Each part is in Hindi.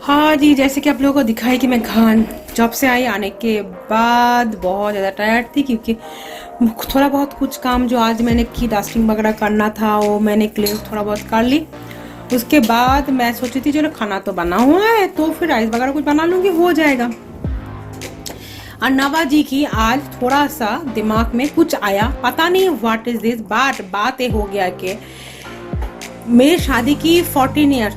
हाँ जी, जैसे कि आप लोगों को दिखाई कि मैं घर जॉब से आई, आने के बाद बहुत ज़्यादा टायर्ड थी क्योंकि थोड़ा बहुत कुछ काम जो आज मैंने की डस्टिंग वगैरह करना था वो मैंने क्लियर थोड़ा बहुत कर ली। उसके बाद मैं सोची थी चलो खाना तो बना हुआ है तो फिर राइस वगैरह कुछ बना लूँगी, हो जाएगा। और नवा जी की आज थोड़ा सा दिमाग में कुछ आया, पता नहीं व्हाट इज दिस, बात ये हो गया कि मेरी शादी की 14 ईयर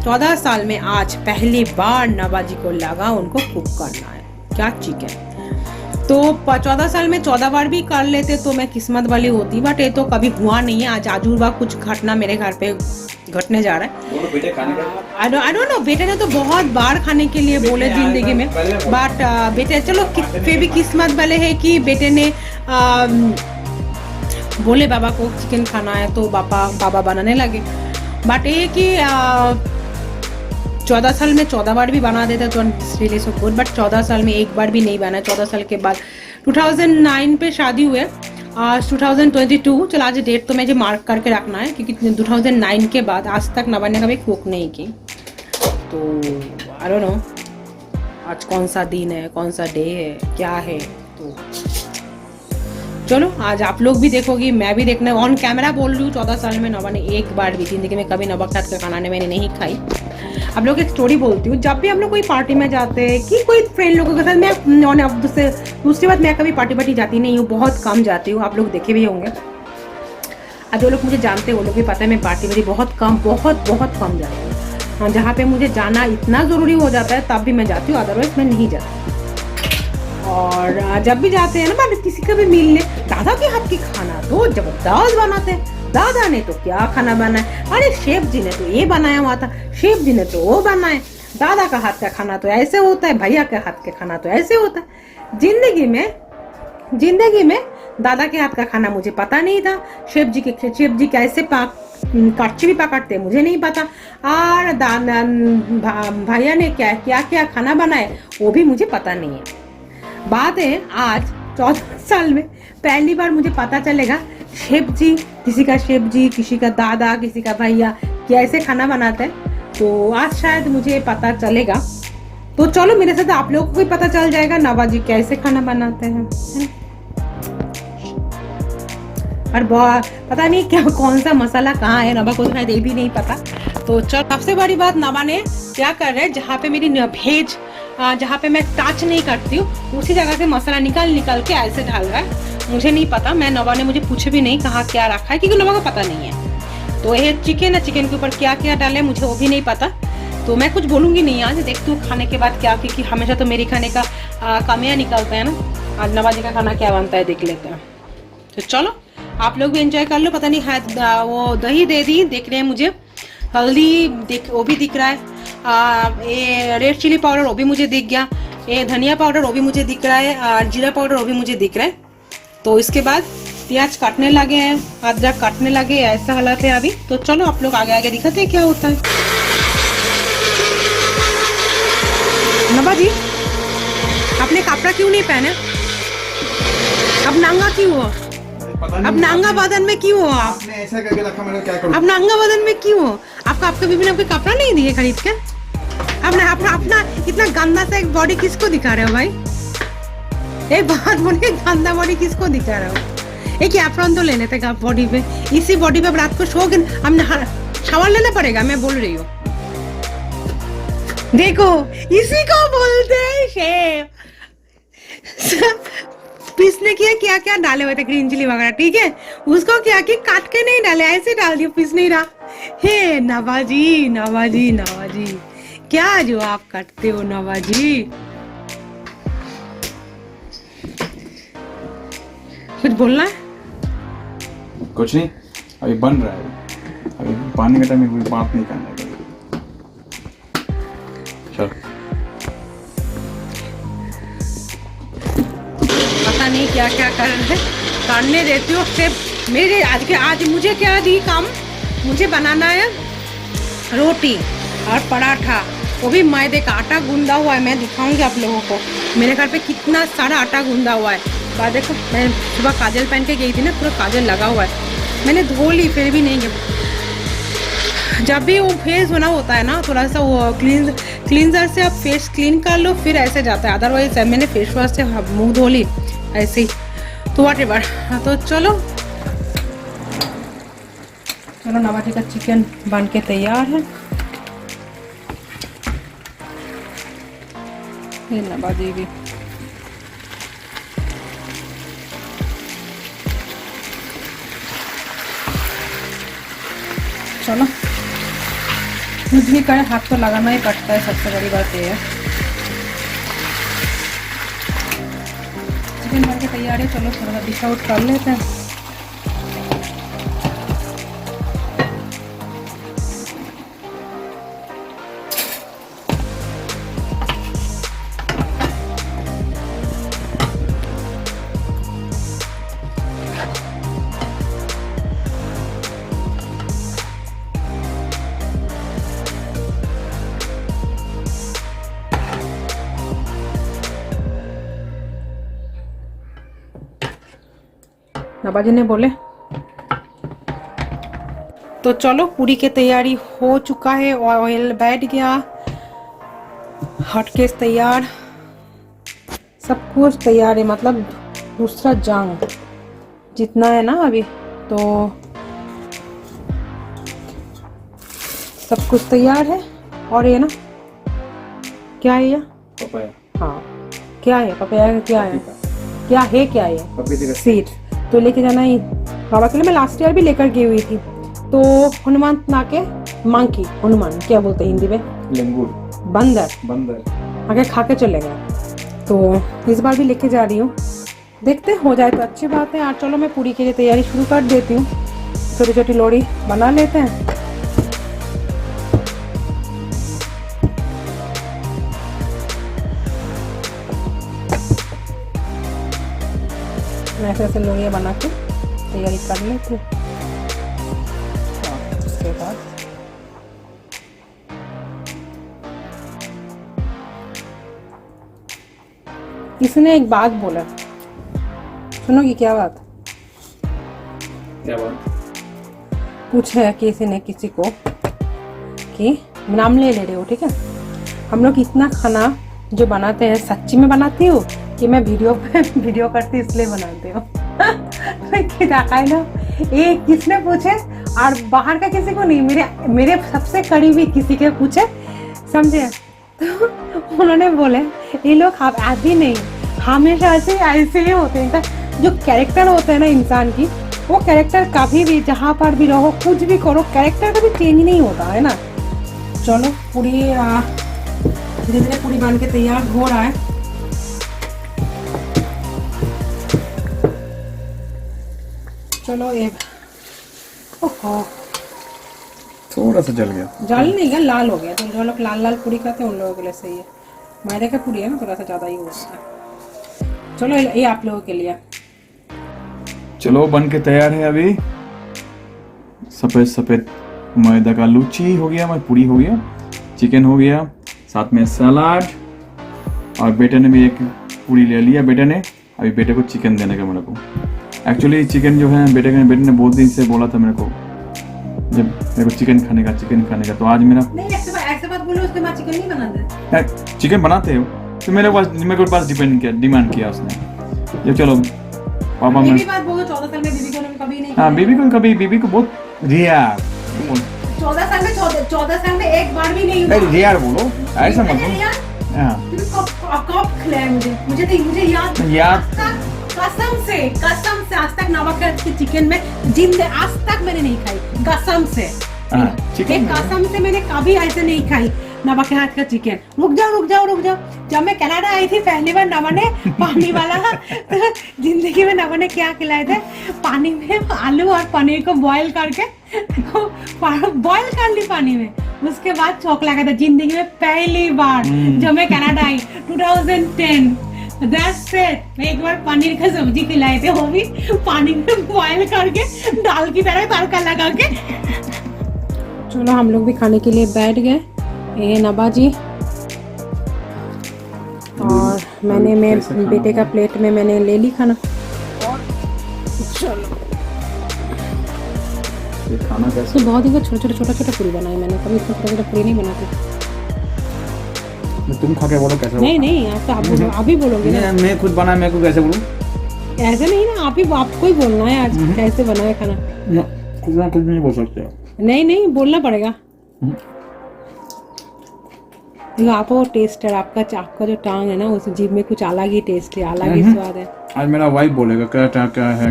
14 साल में आज पहली बार नवाजी को लगा उनको कुक करना है क्या चिकन। तो 14 साल में 14 बार भी कर लेते तो मैं किस्मत वाली होती, बट ये तो कभी हुआ नहीं है। आज आजूबा कुछ घटना मेरे घर पे घटने जा रहा है। आई डोंट नो, बेटे ने तो बहुत बार खाने के लिए बोले जिंदगी में, बट बेटे चलो फिर भी किस्मत वाले है कि बेटे ने बोले बाबा को चिकन खाना है तो बाबा बनाने लगे। बट ये कि 14 साल में 14 बार भी बना देते तो रियली सो गुड, बट 14 साल में एक बार भी नहीं बना। 14 साल के बाद 2009 पे शादी हुए, आज 2022। चलो आज डेट तो मुझे मार्क करके रखना है क्योंकि 2009 के बाद आज तक नवा ने कभी कुक नहीं की। तो आई डोंट नो आज कौन सा दिन है, कौन सा डे है, क्या है। तो चलो आज आप लोग भी देखोगी, मैं भी देखना ऑन कैमरा बोल रही हूँ। 14 साल में नवा ने एक बार भी जिंदगी में कभी नवा का खाना मैंने नहीं खाई। आप लोग एक स्टोरी बोलती हूँ, जब भी हम लोग कोई पार्टी में जाते हैं कि कोई फ्रेंड लोगों के साथ, मैं दूसरी बात मैं कभी पार्टी जाती नहीं हूँ, बहुत कम जाती हूँ। आप लोग देखे भी होंगे, अब जो लोग मुझे जानते हैं वो लोग भी पता है मैं पार्टी बहुत कम कम जाती हूँ। हाँ, जहाँ पे मुझे जाना इतना ज़रूरी हो जाता है तब भी मैं जाती हूँ, अदरवाइज मैं नहीं जाती। और जब भी जाते हैं ना किसी का भी मिलने, दादा के हाथ की खाना तो जबरदस्त बनाते हैं। दादा ने तो क्या खाना बनाया, अरे शेफ जी ने तो ये बनाया हुआ था, शेफ जी ने तो वो बनाए। दादा का हाथ का खाना तो ऐसे होता है, भैया के हाथ का खाना तो ऐसे होता है। जिंदगी में दादा के हाथ का खाना मुझे पता नहीं था। शेफ जी कैसे कच्ची भी पकड़ते मुझे नहीं पता। और भैया ने क्या खाना बनाए वो भी मुझे पता नहीं है। बात है आज 14 साल में पहली बार मुझे पता चलेगा शेफ जी, किसी का शेफ जी, किसी का दादा, किसी का भैया कैसे खाना बनाते हैं। तो आज शायद मुझे पता चलेगा। तो चलो मेरे साथ आप लोगों को भी पता चल जाएगा नवाजी कैसे खाना बनाते हैं। और पता नहीं क्या कौन सा मसाला कहाँ है, नवा को तो शायद ये भी नहीं पता। तो चलो सबसे बड़ी बात, नवा ने क्या कर रहे हैं, जहाँ पे मेरी भेज जहाँ पे मैं टच नहीं करती हूँ उसी जगह से मसाला निकाल के ऐसे डाल रहा है। मुझे नहीं पता, मैं नवा ने मुझे पूछे भी नहीं कहाँ क्या रखा है क्योंकि नवा को पता नहीं है। तो ये चिकन है, चिकन के ऊपर क्या क्या डाले मुझे वो भी नहीं पता। तो मैं कुछ बोलूँगी नहीं आज, देखती हूँ खाने के बाद क्या, क्योंकि हमेशा तो मेरी खाने का कमियाँ निकलता है ना। आज नवा जी का खाना क्या बनता है देख लेते हैं। तो चलो आप लोग भी एंजॉय कर लो। पता नहीं है वो दही दे दी देख रहे हैं मुझे, हल्दी वो भी दिख रहा है, ये रेड चिली पाउडर वो भी मुझे दिख गया, ये धनिया पाउडर वो भी मुझे दिख रहा है, और जीरा पाउडर वो भी मुझे दिख रहा है। तो इसके बाद प्याज काटने लगे हैं, अदरक काटने लगे, ऐसा हालत है अभी। तो चलो आप लोग आगे दिखाते हैं क्या होता है। नवा जी आपने कपड़ा क्यों नहीं पहने, अब नंगा क्यों हो, अब नंगा बदन में क्यों हो आपने ऐसा करके रखा, मैं क्या करूं, अब नंगा बदन में क्यों हो, आपका बीबी ने आपको कपड़ा नहीं दिए खरीद के। अपना इतना गंदा सा एक बॉडी किसको दिखा रहे हो भाई, एक बात बोलिए, गंदा बॉडी किसको दिखा रहे हो। एक एप्रॉन तो लेने थे बॉडी पे, इसी बॉडी पे अब रात को सोओगे, हमने शावर लेना पड़ेगा। मैं बोल रही हूँ, देखो इसी को बोलते हैं शेफ। पीसने की क्या क्या डाले हुए थे, ग्रीन चिली वगैरह, ठीक है, उसको क्या कि काट के नहीं डाले, ऐसे डाल दिया, पीस नहीं रहा। हे नवाजी क्या जो आप करते हो नवाजी, कुछ बोलना है? कुछ नहीं, अभी बन रहा है, अभी पानी का टाइम में कोई बात नहीं करना है। चल पता नहीं क्या क्या करने देती हो सिर्फ मेरे। आज मुझे क्या दी काम, मुझे बनाना है रोटी और पराठा, वो भी मैदे का आटा गूंदा हुआ है। मैं दिखाऊंगी आप लोगों को मेरे घर पे कितना सारा आटा गूंदा हुआ है। बाद देखो मैं सुबह काजल पहन के गई थी ना, पूरा काजल लगा हुआ है, मैंने धो ली फिर भी नहीं जब भी वो फेस होना होता है ना, थोड़ा सा वो क्लींजर से आप फेस क्लीन कर लो, फिर ऐसे जाता है। अदरवाइज मैंने फेस वॉश से मुंह धो ली ऐसे ही, तो वॉट एवर। तो चलो नवाजी का चिकन बन के तैयार है। ये नवाजी भी चलो, कुछ भी करे हाथ तो लगाना ही पड़ता है, सबसे बड़ी बात ये है। चिकन बन के तैयार है, चलो थोड़ा सा डिश आउट कर लेते हैं। नवाजी ने बोले तो चलो, पूरी की तैयारी हो चुका है। ऑयल बैठ गया, हॉटकेस तैयार, सब कुछ तैयार है। मतलब दूसरा जांग जितना है ना अभी, तो सब कुछ तैयार है। और ये ना क्या है ये? पपाया। हाँ, क्या है पपाया? क्या है? क्या है? क्या है? सीड तो लेके जाना ही बाबा के लिए। मैं लास्ट ईयर भी लेकर गई हुई थी। तो हनुमान ना के मंकी, हनुमान क्या बोलते हैं हिंदी में? लंगूर, बंदर आगे खा के चले गए। तो इस बार भी लेके जा रही हूँ, देखते हो जाए तो अच्छी बात है। और चलो मैं पूरी के लिए तैयारी शुरू कर देती हूँ। छोटी छोटी लोड़ी बना लेते हैं। ऐसे ऐसे लोरियाँ बना के तैयारी कर लेते हैं। उसके बाद इसने एक बात बोला, सुनोगी क्या बात? क्या बात? पूछे किसी ने किसी को कि नाम ले रहे हो, ठीक है? हम लोग इतना खाना जो बनाते हैं सच्ची में बनाती हो कि मैं वीडियो करती इसलिए बनाते हो? ना ये किसने पूछे, और बाहर का किसी को नहीं, मेरे सबसे करीबी किसी के पूछे, समझे? तो उन्होंने बोले ये लोग आदि नहीं, हमेशा ऐसे ही होते हैं। जो कैरेक्टर होते हैं ना इंसान की, वो कैरेक्टर कभी भी जहाँ पर भी रहो, कुछ भी करो, कैरेक्टर कभी चेंज नहीं होता है ना। चलो पूरी धीरे धीरे पूरी बन के तैयार हो रहा है। चलो एक, ओहो थोड़ा सा जल गया। जल नहीं गया, लाल हो गया। तो जो लोग लाल लाल पूरी खाते हैं उन लोगों के लिए सही है। मैदे का पूरी है ना, थोड़ा सा ज़्यादा ही होता है। चलो ये आप लोगों के लिए। चलो बन के तैयार है। अभी सफेद सफेद मैदा का लूची हो गया, मैं पूरी हो गया, चिकन हो गया, साथ में सलाद। और बेटे ने भी एक पूरी ले लिया। बेटे ने अभी बेटे को चिकन देने का मेरे को। एक्चुअली चिकन जो है बेटे ने बहुत दिन से बोला था मेरे को, जब मेरे को चिकन खाने का। तो आज मेरा नहीं, ऐसे बात बोलो, उसके बाद चिकन नहीं बनाते। चिकन बनाते हो तो मेरे पास डिमांड किया उसने। ये चलो पापा में बात बोलो, 14 साल में बीबी को कभी नहीं। हाँ, बीबी को बहुत रेयर। 14 साल में एक बार भी नहीं हुआ। रेयर बोलो, ऐसा मत बोलो। हाँ, कब खिलाया मुझे याद कसम से आज तक नमक के चिकन में आज तक मैंने नहीं खाई, कसम से। कसम से मैंने कभी ऐसे नहीं खाई नमक के हाथ का चिकन। रुक जाओ। जब मैं कनाडा आई थी पहली बार, नवा ने पानी वाला तो जिंदगी में नवा ने क्या खिलाए थे, पानी में आलू और पनीर को बॉईल करके बॉईल कर ली पानी में। उसके बाद चौक लगा था जिंदगी में पहली बार जब मैं कनाडा आई 2010। That's it। एक बार पनीर का सब्जी खिलाए थे, वो भी पानी में बॉईल करके दाल की तरह तड़का लगा के। चलो हम लोग भी खाने के लिए बैठ गए। ये नवाजी और मैं बेटे का प्लेट में मैंने ले ली खाना। और चलो ये खाना कैसे? तो बहुत ही छोटा पूरी बनाई मैंने, कभी इतना छोटा पूरी नहीं बनाती। तुम खा के बोलो कैसे? नहीं आप तो आप बोलो, आप ही बोलोगे ना। मैं खुद बना, मैं को कैसे बोलूं? ऐसे नहीं ना, आपको ही बोलना है आज कैसे बनाया खाना। कुछ ना कुछ नहीं बोल सकते। नहीं बोलना पड़ेगा। देखो आपको टेस्ट है, आपका जो टांग है ना उस जीभ में कुछ अलग ही टेस्ट है, अलग ही स्वाद है। आज मेरा वाइफ बोलेगा क्या है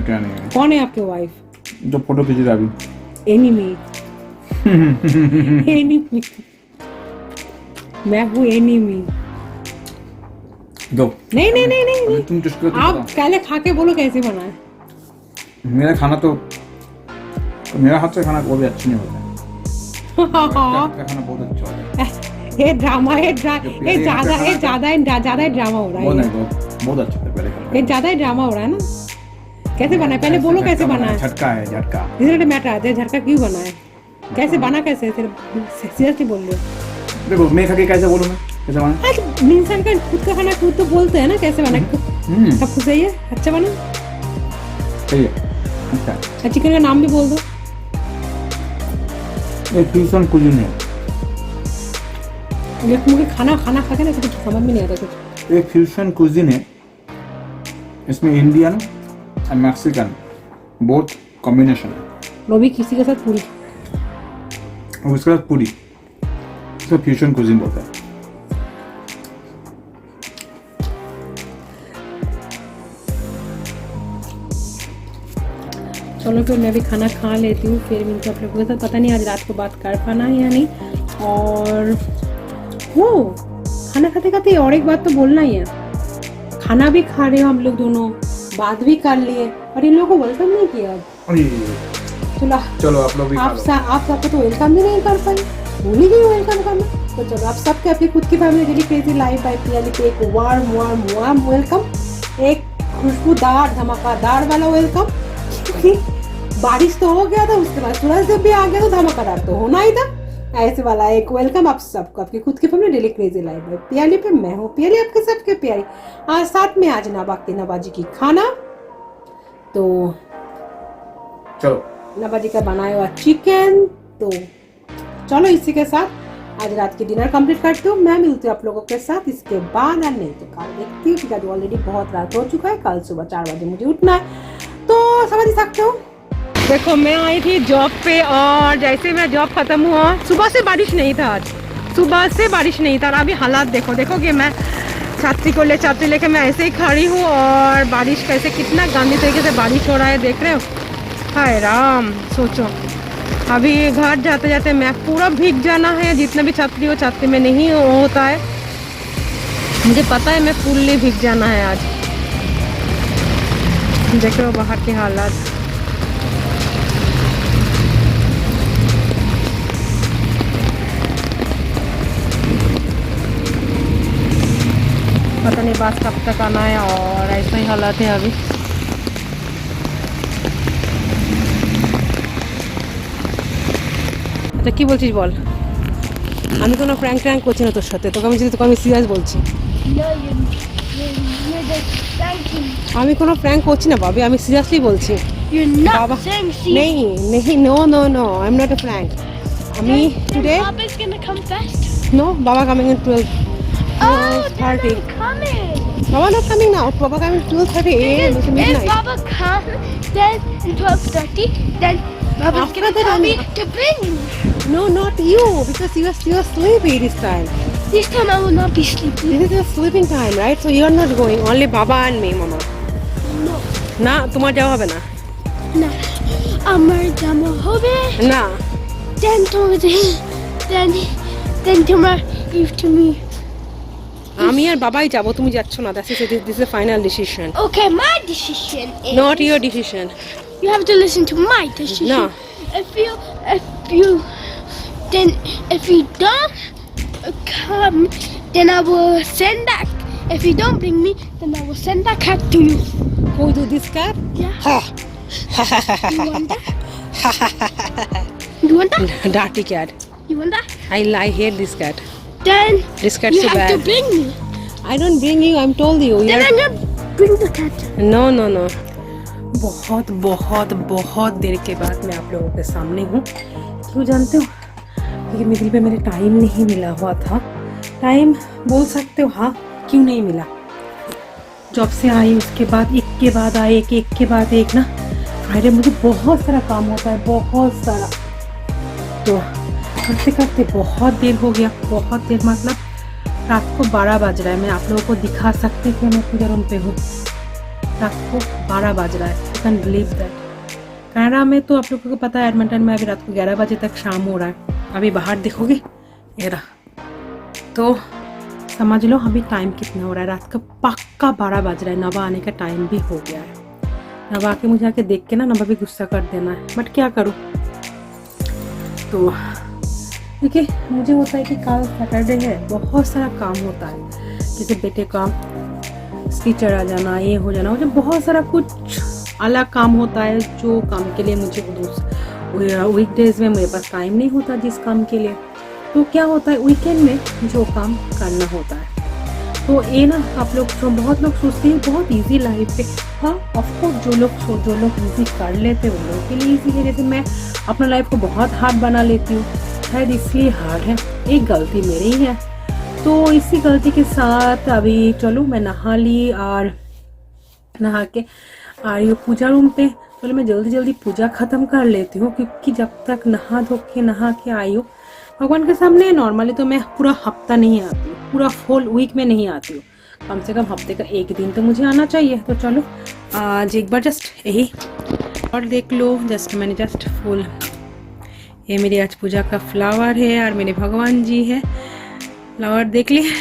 क्या नहीं है। कौन है आपके वाइफ? जो फोटो खींच रहा अभी। एनिमी एनिमी मैं हूँ एनिमी। दो। नहीं तुम जिसको आप पहले खा के बोलो कैसे बना है। मेरा खाना तो मेरा हाथ से खाना वो भी अच्छा नहीं होता है। आपका खाना बहुत अच्छा होता है। ये ड्रामा ज्यादा ड्रामा हो रहा है। बहुत अच्छा है पहले खाना। ये ज्यादा ड्रामा हो रहा है ना। कैसे बना है पहले बोलो, कैसे बना है। झटका है, झटका। इसलिए मैटर आता है झटका क्यों बना है, कैसे बना, कैसे सिर्फ सीरियसली बोल रहे हो। देखो मैं खा के कैसे बोलूं, मैं कैसे बना? आज इंसान का खुद का खाना खुद तो बोलते हैं ना कैसे बना। सब कुछ सही है, अच्छा बना, सही है, अच्छा। चिकन का नाम भी बोल दो। ये फ्यूजन कुजीन है। ये मुझे खाना खा के ना कुछ समझ में नहीं आता कुछ। एक फ्यूजन कुजीन है, इसमें इंडियन और मैक्सिकन बहुत कॉम्बिनेशन है। वो भी किसी के साथ पूरी, और उसके बाद पूरी, इसका फ्यूजन कुजीन बोलता है। चलो फिर मैं भी खाना खा लेती हूँ, फिर मिलते आप लोगों के साथ। पता नहीं आज रात को बात कर पाना है या नहीं। और वो खाना खाते खाते और एक बात तो बोलना ही है, खाना भी खा रहे हो हम लोग दोनों, बात भी कर लिए और इन लोगों को वेलकम नहीं किया। चलो आप लोग भी आप सबको तो वेलकम भी नहीं कर पाए, भूल ही गई वेलकम करना। तो चलो आप सबके अपनी खुद की family daily crazy life by Piyali पे एक वार्म वेलकम, एक खुशबूदार धमाकेदार वाला वेलकम। बारिश तो हो गया था, उसके बाद सूरज जब भी आ गया तो धमाकेदार तो होना ही था। ऐसे वाला एक वेलकम आप सबको आपकी खुद की family daily crazy life by Piyali पे। मैं हूँ पियाली, आपके सबके प्यारी। आज साथ में आज नवाजी की खाना, तो चलो नवाजी का बनाया हुआ चिकन। तो चलो इसी के साथ आज रात की डिनर कंप्लीट करती हूँ। मैं मिलती हूँ आप लोगों के साथ इसके बाद, और नहीं तो कल देखती हूँ क्योंकि ऑलरेडी बहुत रात हो चुका है। कल सुबह 4 बजे मुझे उठना है, तो समझ ही सकते हो। देखो मैं आई थी जॉब पे, और जैसे मेरा जॉब खत्म हुआ, सुबह से बारिश नहीं था, आज सुबह से बारिश नहीं था। और अभी हालात देखोगे मैं छात्री लेके मैं ऐसे ही खड़ी हूँ, और बारिश कैसे कितना गंदी तरीके से बारिश हो रहा है, देख रहे हो। हाय राम, सोचो अभी घर जाते जाते मैं पूरा भीग जाना है। जितना भी छात्री में नहीं होता है, मुझे पता है मैं फुल्ली भीग जाना है आज। देख रहे हो बाहर के हालात। पता नहीं बस कब तक आना है, और ऐसा ही हालात है अभी। আচ্ছা কি বলছিস বল। আমি কোনো প্র্যাঙ্ক করছি না তোর সাথে, তোকে আমি সিরিয়াস বলছি। আমি কোনো প্র্যাঙ্ক করছি না বাবি, আমি সিরিয়াসলি বলছি। বাবা नहीं no I am not a prank. আমি টুডে नो बाबा coming in 12:30। Baba not coming now. Baba coming 12:30 a.m. to midnight. If Baba comes then 12:30, then Baba's gonna tell me to bring me. No, not you, because you are sleepy this time. This time I will not be sleepy. This is your sleeping time, right? So you are not going. Only Baba and me, Mama. No. না তোমার যাওয়া হবে না। না আমার জামা হবে না। then tomorrow give to me. আমি আর বাবাই যাব, তুমি যাচ্ছ না। This is a final decision. Okay, my decision is Not your decision. You have to listen to my decision. No. If you don't come, then I will send that. If you don't bring me, then I will send that cat to you. Who do this cat? Yeah. You want that? You want that? Dirty cat. You want that? I hate this cat. Then This cat's you so have bad. to bring me. I don't bring you. I'm told you. Then I'm gonna bring the cat. No. बहुत बहुत बहुत देर के बाद मैं आप लोगों के सामने हूँ। क्यों जानते हो? क्योंकि मिडिल पे मेरे टाइम नहीं मिला हुआ था। टाइम बोल सकते हो, हाँ, क्यों नहीं मिला। जॉब से आई उसके बाद एक के बाद आए, एक के बाद एक ना। फ्राइडे मुझे बहुत सारा काम होता है, बहुत सारा। तो करते करते बहुत देर हो गया, बहुत देर मतलब रात को 12 बज रहा है। मैं आप लोगों को दिखा सकती कि मैं पूजा रूम पे हूँ। रात को 12 बज रहा है। You can believe that. Canada में तो आप लोगों को पता है, एडमंटन में अभी रात को 11 बजे तक शाम हो रहा है। अभी बाहर देखोगे ये रहा, तो समझ लो अभी टाइम कितना हो रहा है। रात का पक्का 12 बज रहा है। नवा आने का टाइम भी हो गया है। नवा आके मुझे आके देख के ना नवा भी गुस्सा कर देना है, बट क्या करूँ। तो देखिए मुझे होता है कि कल सैटरडे है, बहुत सारा काम होता है। जैसे बेटे का टीचर आ जाना, ये हो जाना, मुझे बहुत सारा कुछ अलग काम होता है जो काम के लिए मुझे वीकडेज में मेरे पास टाइम नहीं होता जिस काम के लिए। तो क्या होता है, वीकेंड में जो काम करना होता है। तो ये ना आप लोग बहुत लोग सोचते हैं बहुत इजी लाइफ है। हाँ ऑफकोर्स जो लोग इजी कर लेते हैं उन लोगों के लिए इजी है। जैसे मैं अपना लाइफ को बहुत हार्ड बना लेती हूँ, शायद इसलिए हार्ड है। एक गलती मेरी ही है। तो इसी गलती के साथ अभी चलो मैं नहा ली और नहा के आ रही हूँ पूजा रूम पे। चलो मैं जल्दी पूजा ख़त्म कर लेती हूँ, क्योंकि जब तक नहा के आई हूँ भगवान के सामने। नॉर्मली तो मैं पूरा हफ्ता नहीं आती हूँ, पूरा फुल वीक में नहीं आती हूँ। कम से कम हफ्ते का एक दिन तो मुझे आना चाहिए। तो चलो आज एक बार जस्ट यही और देख लो। मैंने जस्ट फुल, ये मेरी आज पूजा का फ्लावर है और मेरे भगवान जी है। फ्लावर देख लिए।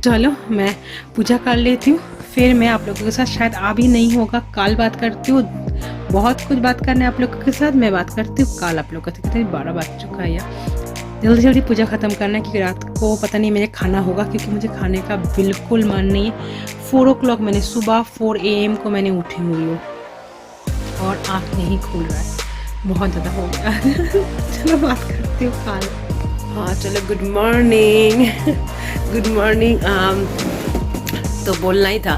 चलो मैं पूजा कर लेती हूँ, फिर मैं आप लोगों के साथ शायद अभी नहीं होगा, कल बात करती हूँ। बहुत कुछ बात करना है आप लोगों के साथ, मैं बात करती हूँ कल आप लोगों के साथ। 12 बज चुका है यार। जल्दी पूजा ख़त्म करना है, क्योंकि रात को पता नहीं मुझे खाना होगा, क्योंकि मुझे खाने का बिल्कुल मन नहीं है। 4 o'clock मैंने सुबह 4 AM को मैंने उठी हुई हूँ और आँख नहीं खुल रहा है, बहुत ज़्यादा हो गया। चलो बात करती हूँ कल। हाँ चलो गुड मॉर्निंग। Good morning. तो बोलना ही था,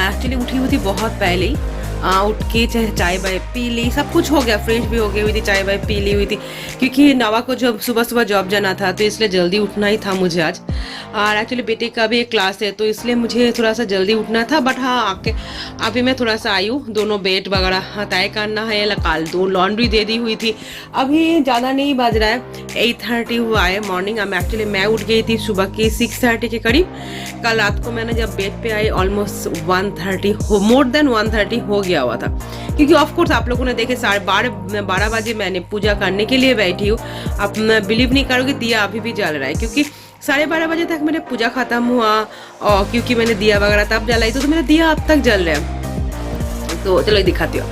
एक्चुअली उठी हुई थी बहुत पहले ही। उठ के चाय वाय पी ली, सब कुछ हो गया, फ्रेश भी हो गई हुई थी, चाय वाय पी ली हुई थी, क्योंकि नवा को जब सुबह जॉब जाना था तो इसलिए जल्दी उठना ही था मुझे आज। और एक्चुअली बेटे का भी एक क्लास है तो इसलिए मुझे थोड़ा सा जल्दी उठना था। बट हाँ आके अभी मैं थोड़ा सा आई हूँ, दोनों बेड वगैरह तय करना है। कल 2 लॉन्ड्री दे दी हुई थी। अभी ज़्यादा नहीं बज रहा है, 8:30 हुआ है मॉर्निंग। मैं उठ गई थी सुबह के 6:30 के करीब। कल रात को मैंने जब बेड पे आई ऑलमोस्ट 1:30 मोर देन 1:30 हो गया हुआ था, क्योंकि ऑफ कोर्स आप लोगों ने देखे 12:30 बजे मैंने पूजा करने के लिए बैठी हूँ। अब मैं बिलीव नहीं करोगे, दिया अभी भी जल रहा है, क्योंकि 12:30 बजे तक मेरे पूजा खत्म हुआ। और क्योंकि मैंने दिया वगैरह तब जलाई, तो मेरा दिया अब तक जल रहा है। तो चलो दिखाती हूँ,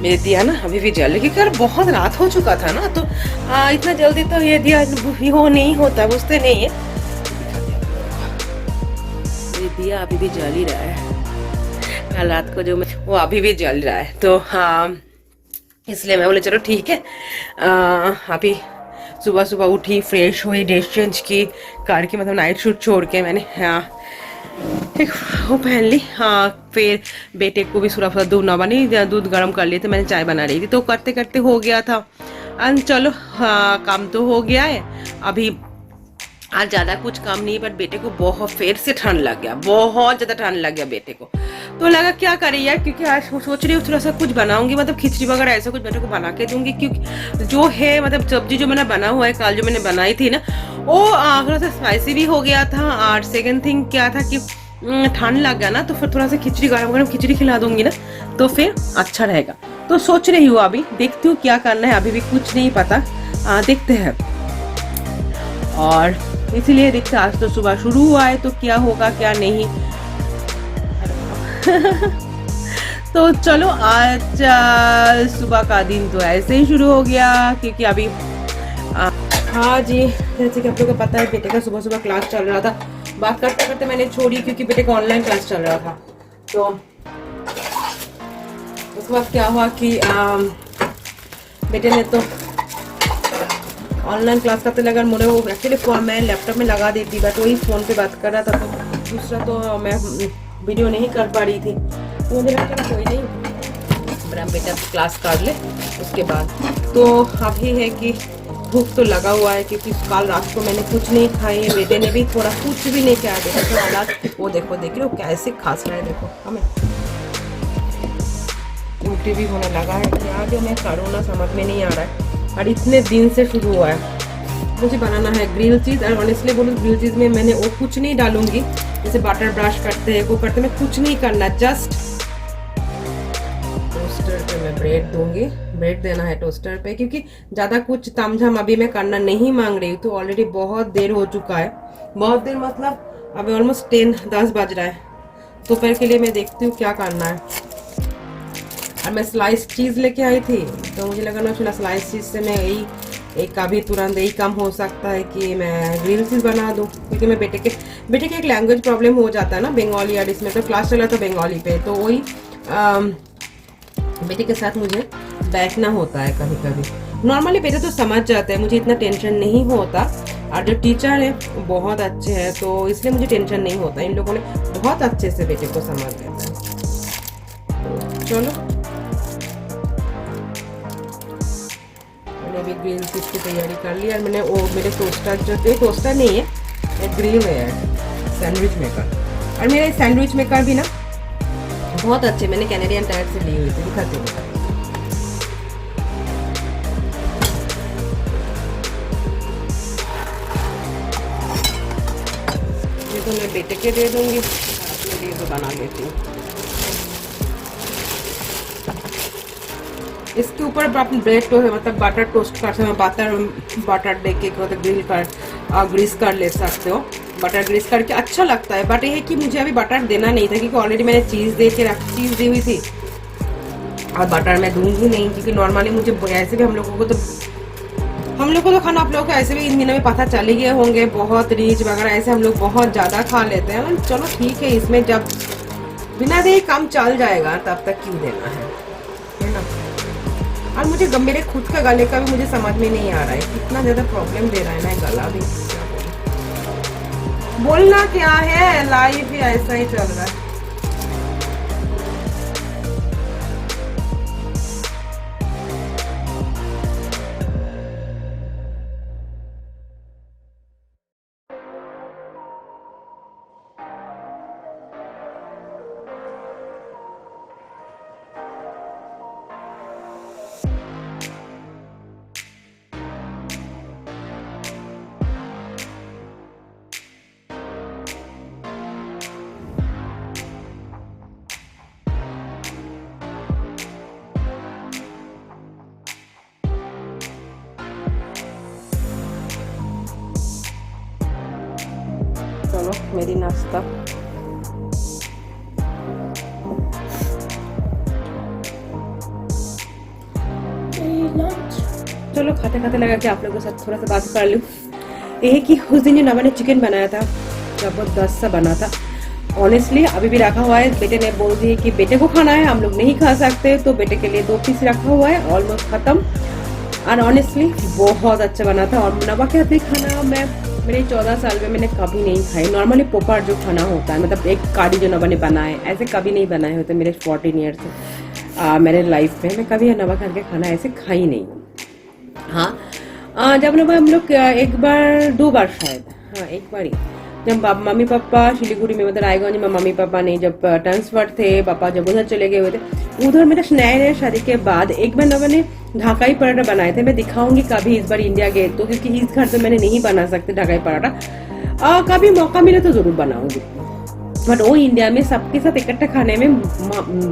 मेरे दिया ना अभी भी जल रही, क्योंकि यार बहुत रात हो चुका था ना। तो इतना जल्दी तो ये दिया वो नहीं होता, बुझते नहीं है। मेरे दिया अभी भी जल ही रहा है, कल रात को जो वो अभी भी जल रहा है। तो हाँ इसलिए मैं बोले चलो ठीक है। अभी सुबह उठी, फ्रेश हुई, ड्रेस चेंज की करके, मतलब नाइट सूट छोड़ के मैंने एक वो पहन ली। हाँ फिर बेटे को भी थोड़ा दूध गर्म कर लिए थे, मैंने चाय बना रही थी, तो करते करते हो गया था। चलो हाँ काम तो हो गया है। अभी आज ज़्यादा कुछ काम नहीं, बट बेटे को बहुत फिर से ठंड लग गया, बहुत ज़्यादा ठंड लग गया बेटे को। तो लगा क्या करे यार, क्योंकि आज सोच रही हूँ थोड़ा सा कुछ बनाऊंगी, मतलब खिचड़ी वगैरह ऐसा कुछ बेटे को बना के दूंगी। क्योंकि जो है मतलब सब्जी जो मैंने बना हुआ है कल जो मैंने बनाई थी ना, वो थोड़ा सा स्पाइसी भी हो गया था। और सेकंड थिंग क्या था कि ठंड लग गया ना, तो फिर थोड़ा सा खिचड़ी गरम खिचड़ी खिला दूंगी ना, तो फिर अच्छा रहेगा। तो सोच रही हूँ, अभी देखती हूँ क्या करना है, अभी भी कुछ नहीं पता, देखते हैं। और इसीलिए देखते, आज तो सुबह शुरू हुआ है, तो क्या होगा क्या नहीं। तो चलो आज सुबह का दिन तो ऐसे ही शुरू हो गया, क्योंकि अभी हाँ जी जैसे कि आप लोगों को पता है बेटे का सुबह क्लास चल रहा था। बात करते करते मैंने छोड़ी, क्योंकि बेटे का ऑनलाइन क्लास चल रहा था। तो उसके बाद क्या हुआ कि बेटे ने तो ऑनलाइन क्लास करते लगा, मुझे वो एक्चुअली मैं लैपटॉप में लगा देती, बट वही फ़ोन पे बात कर रहा था, तो दूसरा तो मैं वीडियो नहीं कर पा रही थी। तो मुझे लगा कोई नहीं, मेरा बेटा क्लास कर ले उसके बाद। तो अभी है कि भूख तो लगा हुआ है क्योंकि कल रात को मैंने कुछ नहीं खाई है, बेटे ने भी थोड़ा कुछ भी नहीं किया। देखो तो हालात वो देखो, देख रहे हो कैसे खास रहा है, देखो हमें उल्टी भी होने लगा है। क्या जो मैं करूँ ना समझ में नहीं आ रहा है, और इतने दिन से शुरू हुआ है। मुझे बनाना है ग्रिल चीज़, और ऑनेस्टली बोलूँ ग्रिल चीज़ में मैंने वो कुछ नहीं डालूंगी, जैसे बटर ब्रश करते हैं वो करते, मैं कुछ नहीं करना, जस्ट टोस्टर पे मैं ब्रेड दूंगी। ब्रेड देना है टोस्टर पे, क्योंकि ज़्यादा कुछ तामझाम अभी मैं करना नहीं मांग रही हूँ। तो ऑलरेडी बहुत देर हो चुका है, बहुत देर मतलब अभी ऑलमोस्ट 10 बज रहा है। दोपहर के लिए मैं देखती हूँ क्या करना है। और मैं स्लाइस चीज़ लेके आई थी, तो मुझे लगा ना चला स्लाइस चीज़ से मैं यही एक अभी तुरंत यही काम हो सकता है कि मैं ग्रिल चीज़ बना दूँ, क्योंकि मैं बेटे के एक लैंग्वेज प्रॉब्लम हो जाता है ना, बंगाली। और इसमें तो क्लास चला था बंगाली पे, तो वही बेटे के साथ मुझे बैठना होता है कभी कभी। नॉर्मली बेटे तो समझ जाते हैं, मुझे इतना टेंशन नहीं होता। और जो टीचर है वो बहुत अच्छे हैं, तो इसलिए मुझे टेंशन नहीं होता। इन लोगों ने बहुत अच्छे से बेटे को समझ लेता है। तो चलो, मैंने अभी ग्रिल चीज़ की तैयारी कर ली। और मैंने वो मेरे टोस्टर जो थे, टोस्टर नहीं है, ग्रिल है, सैंडविच मेकर। और मेरा सैंडविच मेकर भी ना बहुत अच्छे, मैंने कैनेडियन टायर से ली हुई थी, दिखाती हूँ। ये तो मैं बेटे के दे दूंगी, अपने लिए तो बना लेती हूँ। इसके ऊपर अपने ब्रेड तो मतलब बटर टोस्ट कर सकते हो, बटर दे के मतलब ग्रिल कर ग्रीस कर ले सकते हो। बटर ग्रीस करके अच्छा लगता है, बट ये है कि मुझे अभी बटर देना नहीं था, क्योंकि ऑलरेडी मैंने चीज़ चीज़ दी हुई थी। और बटर मैं दूंगी नहीं, क्योंकि नॉर्मली मुझे ऐसे भी हम लोगों को तो खाना, आप लोगों को ऐसे भी इन दिनों में पता चल ही गए होंगे, बहुत रिच वगैरह ऐसे हम लोग बहुत ज़्यादा खा लेते हैं। चलो ठीक है, इसमें जब बिना दे काम चल जाएगा तब तक क्यों देना है ना। और मुझे मेरे खुद का गले का भी मुझे समझ में नहीं आ रहा है, कितना ज़्यादा प्रॉब्लम दे रहा है ना गला भी। बोलना क्या है, लाइफ ही ऐसा ही चल रहा है। चलो मेरी नाश्ता चलो खाते खाते लगा कि आप लोगों के साथ थोड़ा सा बात कर लूँ। ये कि उस दिन जो नवा ने चिकन बनाया था, जबरदस्त सा बना था। ऑनेस्टली अभी भी रखा हुआ है, बेटे ने बोल दिया कि बेटे को खाना है, हम लोग नहीं खा सकते, तो बेटे के लिए 2 पीस रखा हुआ है, ऑलमोस्ट खत्म। और ऑनेस्टली बहुत अच्छा बना था। और नवा के हाथ भी खाना मैं मेरे 14 साल में मैंने कभी नहीं खाई। नॉर्मली पोपार जो खाना होता है, मतलब एक काड़ी जो नवा ने बनाए, ऐसे कभी नहीं बनाए होते मेरे 14 ईयर से मेरे लाइफ में। मैं कभी नवा घर के खाना ऐसे खाई नहीं हूँ। हाँ, जब नवा हम लोग एक बार 2 बार शायद, हाँ एक बार ही, जब मम्मी पापा शिलीगुड़ी में मतलब रायगंज में मम्मी पापा ने जब ट्रांसफर थे, पापा जब उधर चले गए हुए थे, उधर मेरा नए शादी के बाद एक बार नवा ने ढाकाई पराठा बनाए थे। मैं दिखाऊंगी कभी इस बार इंडिया गए तो, क्योंकि इस घर से मैंने नहीं बना सकते ढाकाई पराठा। कभी मौका मिले तो जरूर बनाऊंगी, बट वो इंडिया में सबके साथ इकट्ठा खाने में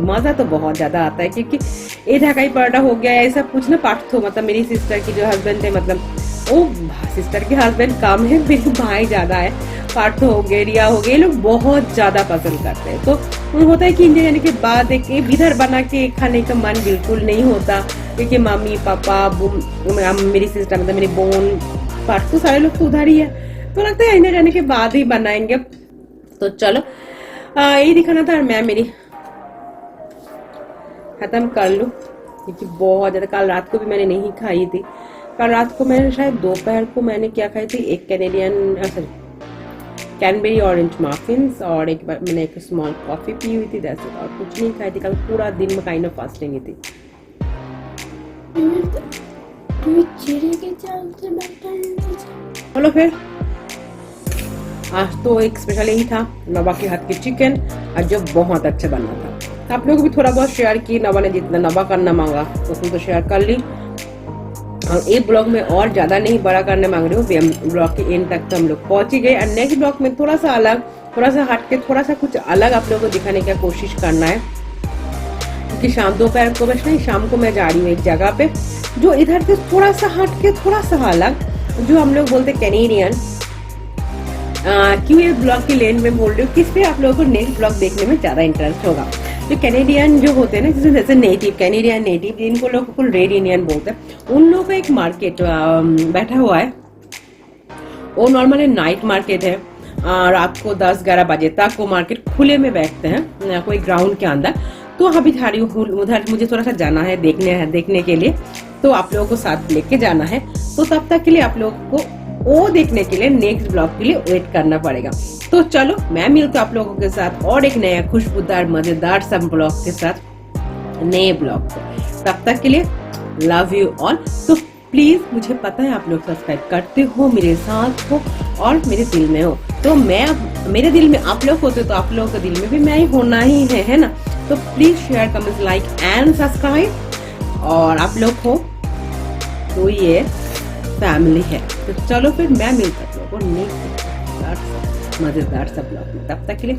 मजा तो बहुत ज्यादा आता है। क्योंकि ये ढाकाई पराठा हो गया, ऐसा कुछ ना पाठ तो मतलब मेरी सिस्टर की जो हस्बैंड थे, मतलब वो सिस्टर के हस्बैंड कम है, मेरे भाई ज्यादा है, पार्थ हो गए, रिया हो गए, ये लोग बहुत ज्यादा पसंद करते हैं। तो होता है कि इंडिया जाने के बाद एक इधर बना के खाने का मन बिल्कुल नहीं होता, क्योंकि मम्मी पापा मेरी सिस्टर मतलब मेरी बहन पार्थ तो सारे लोग तो उधर ही है, तो लगता है इंडिया जाने के बाद ही बनाएंगे। तो चलो यही दिखाना था, और मैं मेरी खत्म कर लूँ, क्योंकि बहुत ज्यादा कल रात को भी मैंने नहीं खाई थी। कल रात को मैंने शायद दोपहर को मैंने क्या खाई थी, एक कैनेडियन कैनबेरी ऑरेंज मफिन्स और एक बार मैंने एक स्मॉल कॉफ़ी पी हुई थी जैसे, और कुछ नहीं खाई थी कल पूरा दिन में, काइंड ऑफ फास्टिंग ही थी। चलो फिर आज तो एक स्पेशल यही था, नवा के हाथ की चिकन, और जो बहुत अच्छा बना था। तो आप लोगों को भी थोड़ा बहुत शेयर की, नवा ने जितना नवा करना मांगा उसने तो शेयर कर ली। और एक ब्लॉग में और ज़्यादा नहीं बड़ा करने मांग रही हूँ, ब्लॉग के एंड तक तो हम लोग पहुँच ही गए। और नेक्स्ट ब्लॉग में थोड़ा सा अलग, थोड़ा सा हट के, थोड़ा सा कुछ अलग आप लोगों को दिखाने की कोशिश करना है, क्योंकि शाम दोपहर को बस नहीं, शाम को मैं जा रही हूँ एक जगह पे जो इधर से थोड़ा सा हट के, थोड़ा सा अलग, जो हम लोग बोलते कैनेडियन। क्यों ये ब्लॉग की लेन में बोल रही हूँ, किस पे आप लोगों को नेक्स्ट ब्लॉग देखने में ज़्यादा इंटरेस्ट होगा। जो कैनेडियन जो होते हैं ना, जैसे नेटिव कैनेडियन नेटिव, जिनको लोग रेड इंडियन बोलते हैं, उन लोगों का एक मार्केट बैठा हुआ है। वो नॉर्मली नाइट मार्केट है, रात को 10-11 बजे तक वो मार्केट खुले में बैठते हैं कोई ग्राउंड के अंदर। तो अभी जा रही हूँ उधर, मुझे थोड़ा सा जाना है देखने के लिए, तो आप लोगों को साथ लेके जाना है। तो तब तक के लिए आप लोगों को वो देखने के लिए नेक्स्ट ब्लॉग के लिए वेट करना पड़ेगा। तो चलो मैं मिलती हूँ आप लोगों के साथ और एक नया खुशबूदार मजेदार सब ब्लॉग के साथ, नए ब्लॉग को। तब तक के लिए लव यू ऑल। तो प्लीज, मुझे पता है आप लोग सब्सक्राइब करते हो, मेरे साथ हो और मेरे दिल में हो। तो मैं, मेरे दिल में आप लोग होते तो आप लोगों के दिल में भी मैं ही होना ही है ना। तो please share, comment, like and subscribe. और आप लोग हो तो ये फैमिली है। तो चलो फिर मैं मिलता हूँ आप लोगों को नेक्स्ट मजेदार सब ब्लॉग में। तब तक के लिए